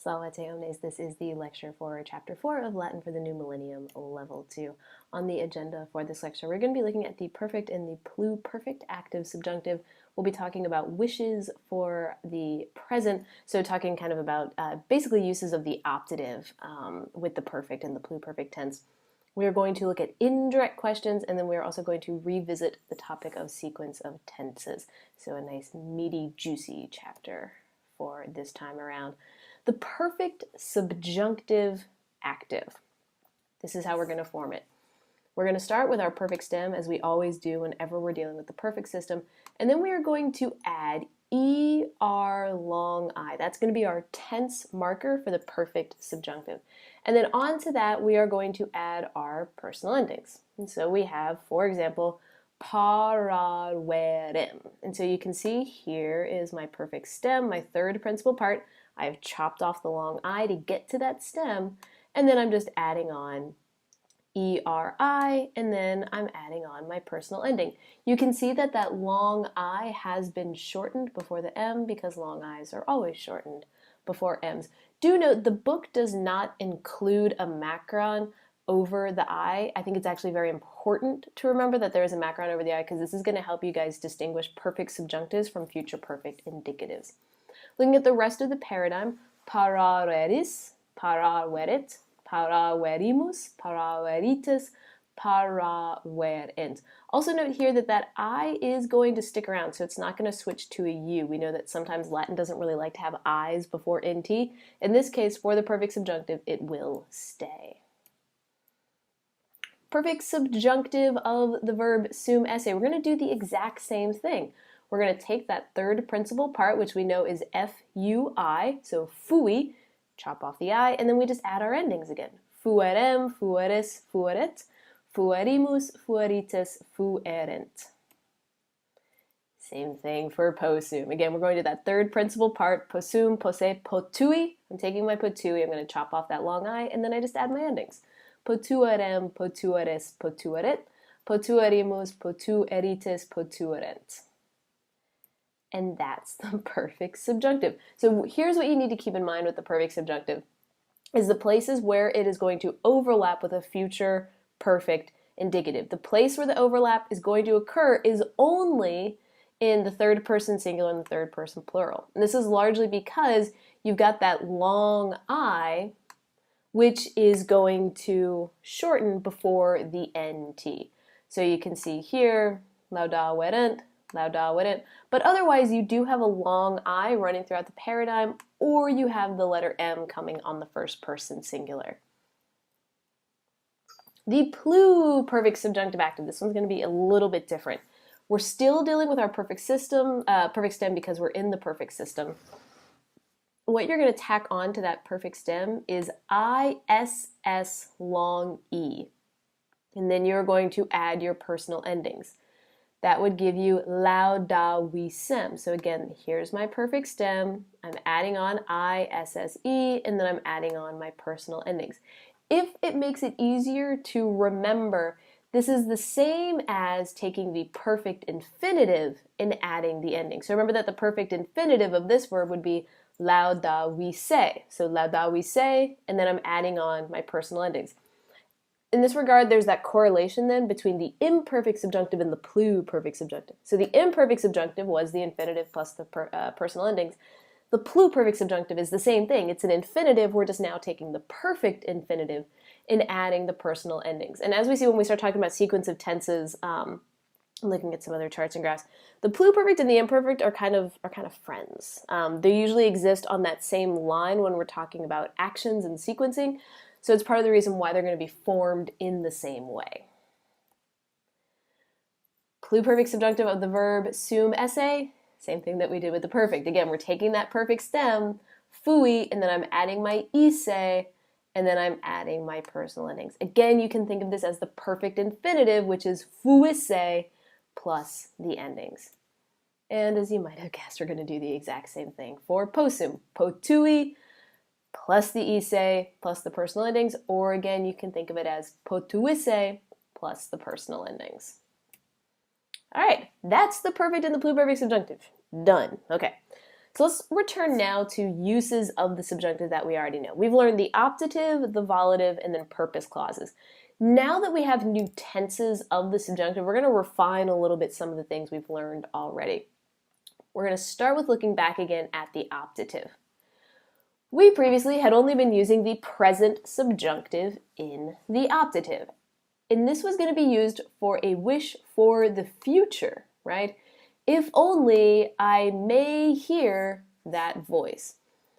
Salve omnes, this is the lecture for Chapter 4 of Latin for the New Millennium, Level 2. On the agenda for this lecture, we're going to be looking at the perfect and the pluperfect active subjunctive. We'll be talking about wishes for the present, so talking kind of about basically uses of the optative with the perfect and the pluperfect tense. We are going to look at indirect questions, and then we are also going to revisit the topic of sequence of tenses. So a nice, meaty, juicy chapter for this time around. The perfect subjunctive active. This is how we're going to form it. We're going to start with our perfect stem, as we always do whenever we're dealing with the perfect system, and then we are going to add ER long I. That's going to be our tense marker for the perfect subjunctive. And then onto that, we are going to add our personal endings. And so we have, for example, paraverem. And so you can see here is my perfect stem, my third principal part. I've chopped off the long I to get to that stem, and then I'm just adding on ERI, and then I'm adding on my personal ending. You can see that that long I has been shortened before the M because long I's are always shortened before M's. Do note the book does not include a macron over the I. I think it's actually very important to remember that there is a macron over the I because this is going to help you guys distinguish perfect subjunctives from future perfect indicatives. Looking at the rest of the paradigm, paraveris, paraveret, paraverimus, paraveritus, paraverent. Also note here that that I is going to stick around, so it's not going to switch to a U. We know that sometimes Latin doesn't really like to have I's before NT. In this case, for the perfect subjunctive, it will stay. Perfect subjunctive of the verb sum esse. We're going to do the exact same thing. We're going to take that third principal part, which we know is F-U-I, so fui, chop off the I, and then we just add our endings again. Fuerem, fueris, fueret, fuerimus, fueritis, fuerent. Same thing for possum. Again, we're going to that third principal part, possum, posse, potui. I'm taking my potui, I'm going to chop off that long I, and then I just add my endings. Potuerem, potueris, potueret, potuerimus, potueritis, potuerent. And that's the perfect subjunctive. So here's what you need to keep in mind with the perfect subjunctive is the places where it is going to overlap with a future perfect indicative. The place where the overlap is going to occur is only in the third person singular and the third person plural. And this is largely because you've got that long I, which is going to shorten before the NT. So you can see here, laudaverent, laudaverent, but otherwise you do have a long I running throughout the paradigm, or you have the letter M coming on the first person singular. The pluperfect subjunctive active, this one's going to be a little bit different. We're still dealing with our perfect system, perfect stem because we're in the perfect system. What you're going to tack on to that perfect stem is ISS long E, and then you're going to add your personal endings. That would give you laudavisem. So again, here's my perfect stem. I'm adding on ISSE, and then I'm adding on my personal endings. If it makes it easier to remember, this is the same as taking the perfect infinitive and adding the ending. So remember that the perfect infinitive of this verb would be laudavise. So laudavise, and then I'm adding on my personal endings. In this regard, there's that correlation then between the imperfect subjunctive and the pluperfect subjunctive. So the imperfect subjunctive was the infinitive plus the personal endings. The pluperfect subjunctive is the same thing. It's an infinitive. We're just now taking the perfect infinitive and adding the personal endings. And as we see when we start talking about sequence of tenses, looking at some other charts and graphs, the pluperfect and the imperfect are kind of friends. They usually exist on that same line when we're talking about actions and sequencing. So it's part of the reason why they're going to be formed in the same way. Pluperfect subjunctive of the verb sum esse, same thing that we did with the perfect. Again, we're taking that perfect stem, fui, and then I'm adding my ise, and then I'm adding my personal endings. Again, you can think of this as the perfect infinitive, which is fuisse plus the endings. And as you might have guessed, we're going to do the exact same thing for possum. Potui plus the ise plus the personal endings, or again, you can think of it as potuisse plus the personal endings. All right, that's the perfect and the pluperfect subjunctive. Done. Okay. So let's return now to uses of the subjunctive that we already know. We've learned the optative, the volative, and then purpose clauses. Now that we have new tenses of the subjunctive, we're going to refine a little bit some of the things we've learned already. We're going to start with looking back again at the optative. We previously had only been using the present subjunctive in the optative. And this was going to be used for a wish for the future, right? If only I may hear that voice.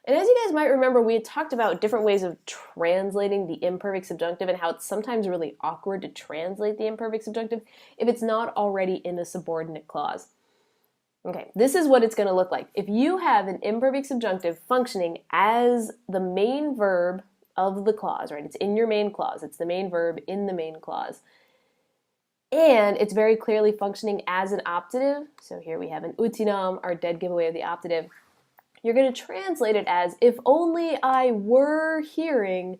And as you guys might remember, we had talked about different ways of translating the imperfect subjunctive and how it's sometimes really awkward to translate the imperfect subjunctive if it's not already in a subordinate clause. Okay, this is what it's going to look like. If you have an imperfect subjunctive functioning as the main verb of the clause, right? It's in your main clause. It's the main verb in the main clause. And it's very clearly functioning as an optative. So here we have an utinam, our dead giveaway of the optative. You're going to translate it as, if only I were hearing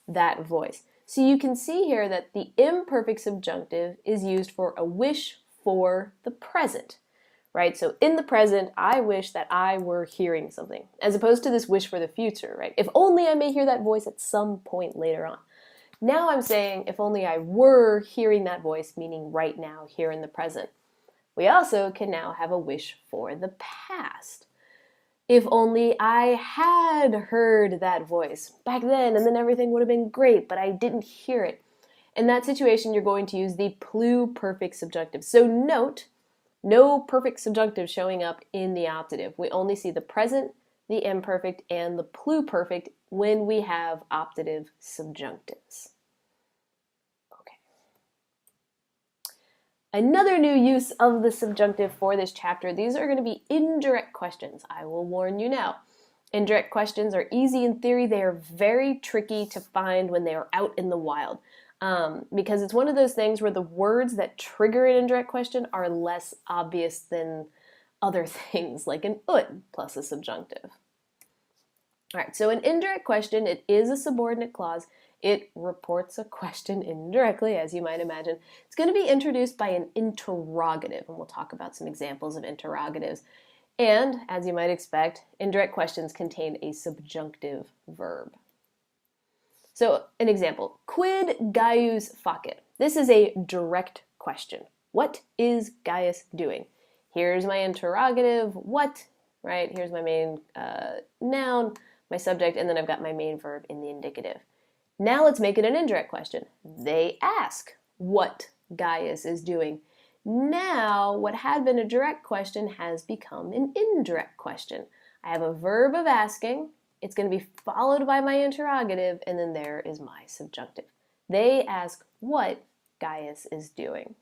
that voice. So you can see here that the imperfect subjunctive is used for a wish for the present, right? So in the present, I wish that I were hearing something, as opposed to this wish for the future, right? If only I may hear that voice at some point later on. Now I'm saying, if only I were hearing that voice, meaning right now, here in the present. We also can now have a wish for the past. If only I had heard that voice back then, and then everything would have been great, but I didn't hear it. In that situation, you're going to use the pluperfect subjunctive. So note, no perfect subjunctive showing up in the optative. We only see the present, the imperfect, and the pluperfect when we have optative subjunctives. Okay. Another new use of the subjunctive for this chapter, these are going to be indirect questions. I will warn you now. Indirect questions are easy in theory. They are very tricky to find when they are out in the wild. Because it's one of those things where the words that trigger an indirect question are less obvious than other things, like an ut plus a subjunctive. All right, so an indirect question, it is a subordinate clause. It reports a question indirectly, as you might imagine. It's going to be introduced by an interrogative, and we'll talk about some examples of interrogatives. And, as you might expect, indirect questions contain a subjunctive verb. So, an example, quid Gaius facit? This is a direct question. What is Gaius doing? Here's my interrogative, what, right? Here's my main noun, my subject, and then I've got my main verb in the indicative. Now let's make it an indirect question. They ask what Gaius is doing. Now, what had been a direct question has become an indirect question. I have a verb of asking. It's going to be followed by my interrogative, and then there is my subjunctive. They ask what Gaius is doing.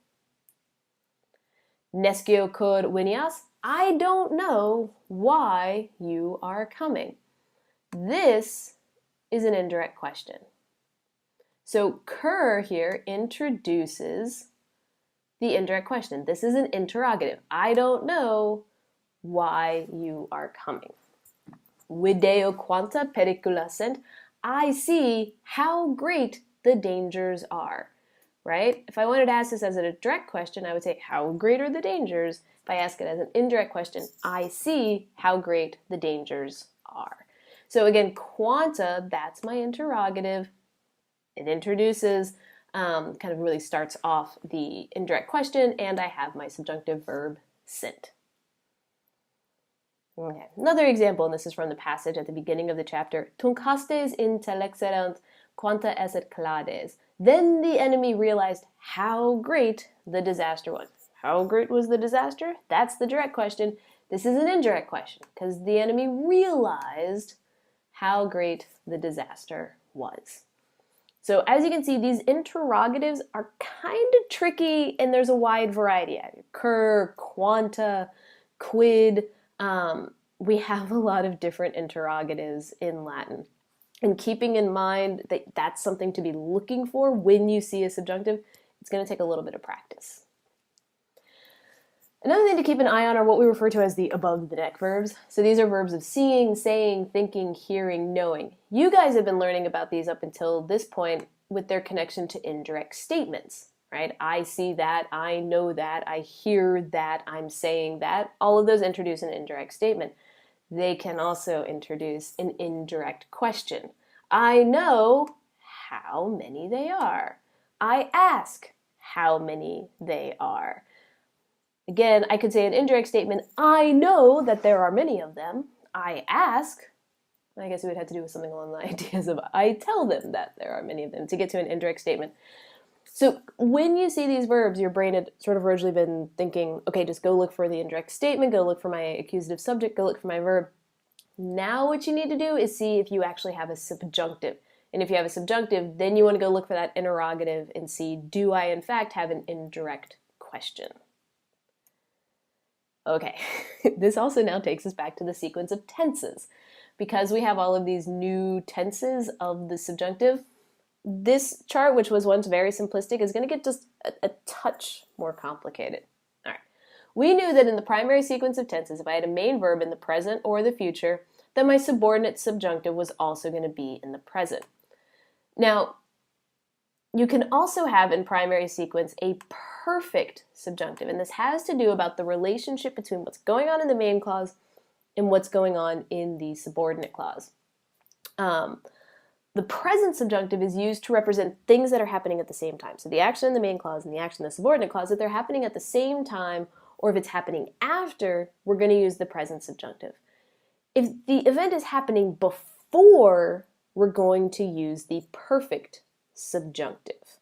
Nescio cur venias? I don't know why you are coming. This is an indirect question. So cur here introduces the indirect question. This is an interrogative. I don't know why you are coming. Video quanta pericula sent. I see how great the dangers are, right? If I wanted to ask this as a direct question, I would say, how great are the dangers? If I ask it as an indirect question, I see how great the dangers are. So again, quanta, that's my interrogative. It introduces, kind of really starts off the indirect question, and I have my subjunctive verb sent. Okay, another example, and this is from the passage at the beginning of the chapter. Tuncastes intellexerant quanta esset clades. Then the enemy realized how great the disaster was. How great was the disaster? That's the direct question. This is an indirect question, because the enemy realized how great the disaster was. So as you can see, these interrogatives are kind of tricky, and there's a wide variety. Cur, quanta, quid. We have a lot of different interrogatives in Latin. And keeping in mind that that's something to be looking for when you see a subjunctive, it's going to take a little bit of practice. Another thing to keep an eye on are what we refer to as the above-the-neck verbs. So these are verbs of seeing, saying, thinking, hearing, knowing. You guys have been learning about these up until this point with their connection to indirect statements, right? I see that, I know that, I hear that, I'm saying that. All of those introduce an indirect statement. They can also introduce an indirect question. I know how many they are. I ask how many they are. Again, I could say an indirect statement, I know that there are many of them. I ask, I guess it would have to do with something along the ideas of I tell them that there are many of them to get to an indirect statement. So when you see these verbs, your brain had sort of originally been thinking, okay, just go look for the indirect statement, go look for my accusative subject, go look for my verb. Now what you need to do is see if you actually have a subjunctive. And if you have a subjunctive, then you want to go look for that interrogative and see, do I in fact have an indirect question? Okay, this also now takes us back to the sequence of tenses. Because we have all of these new tenses of the subjunctive, this chart, which was once very simplistic, is going to get just a touch more complicated. All right. We knew that in the primary sequence of tenses, if I had a main verb in the present or the future, then my subordinate subjunctive was also going to be in the present. Now, you can also have in primary sequence a perfect subjunctive, and this has to do about the relationship between what's going on in the main clause and what's going on in the subordinate clause. The present subjunctive is used to represent things that are happening at the same time. So the action in the main clause and the action in the subordinate clause, if they're happening at the same time or if it's happening after, we're going to use the present subjunctive. If the event is happening before, we're going to use the perfect subjunctive.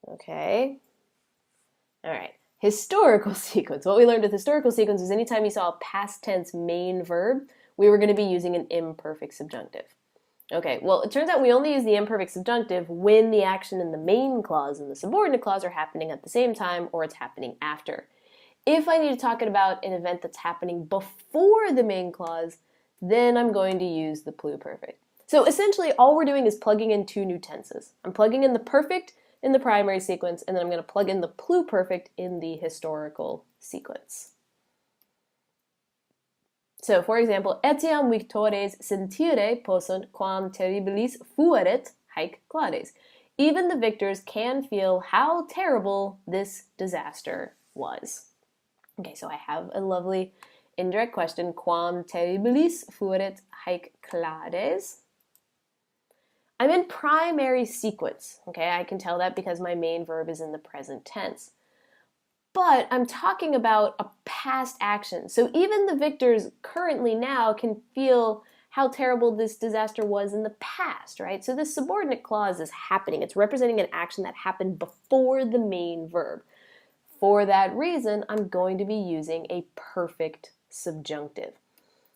Okay? All right. Historical sequence. What we learned with historical sequence is anytime you saw a past tense main verb, we were going to be using an imperfect subjunctive. Okay, well, it turns out we only use the imperfect subjunctive when the action in the main clause and the subordinate clause are happening at the same time or it's happening after. If I need to talk about an event that's happening before the main clause, then I'm going to use the pluperfect. So essentially, all we're doing is plugging in two new tenses. I'm plugging in the perfect in the primary sequence, and then I'm going to plug in the pluperfect in the historical sequence. So, for example, etiam victores sentire possunt quam terribilis fuerit haec clades. Even the victors can feel how terrible this disaster was. Okay, so I have a lovely indirect question. Quam terribilis fuerit haec clades. I'm in primary sequence. Okay, I can tell that because my main verb is in the present tense. But I'm talking about a past action. So even the victors currently now can feel how terrible this disaster was in the past, right? So this subordinate clause is happening. It's representing an action that happened before the main verb. For that reason, I'm going to be using a perfect subjunctive.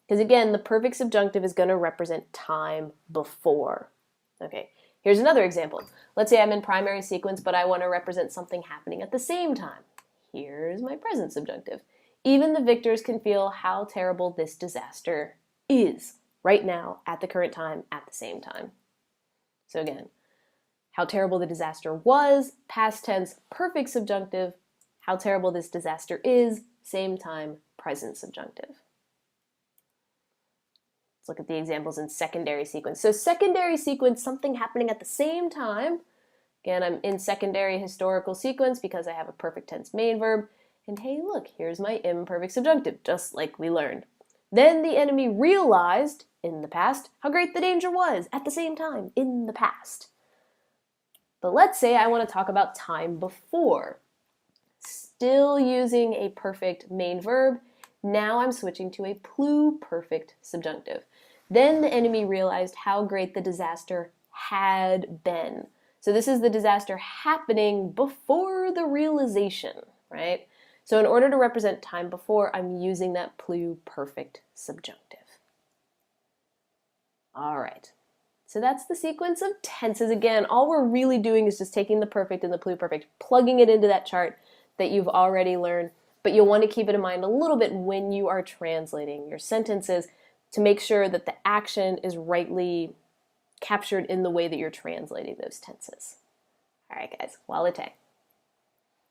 Because again, the perfect subjunctive is going to represent time before. Okay, here's another example. Let's say I'm in primary sequence, but I want to represent something happening at the same time. Here's my present subjunctive. Even the victors can feel how terrible this disaster is right now, at the current time, at the same time. So again, how terrible the disaster was, past tense, perfect subjunctive. How terrible this disaster is, same time, present subjunctive. Let's look at the examples in secondary sequence. So secondary sequence, something happening at the same time. Again, I'm in secondary historical sequence because I have a perfect tense main verb. And hey, look, here's my imperfect subjunctive, just like we learned. Then the enemy realized, in the past, how great the danger was at the same time, in the past. But let's say I want to talk about time before. Still using a perfect main verb, now I'm switching to a pluperfect subjunctive. Then the enemy realized how great the disaster had been. So this is the disaster happening before the realization, right? So in order to represent time before, I'm using that pluperfect subjunctive. All right. So that's the sequence of tenses. Again, all we're really doing is just taking the perfect and the pluperfect, plugging it into that chart that you've already learned, but you'll want to keep it in mind a little bit when you are translating your sentences to make sure that the action is rightly captured in the way that you're translating those tenses. All right, guys, walete.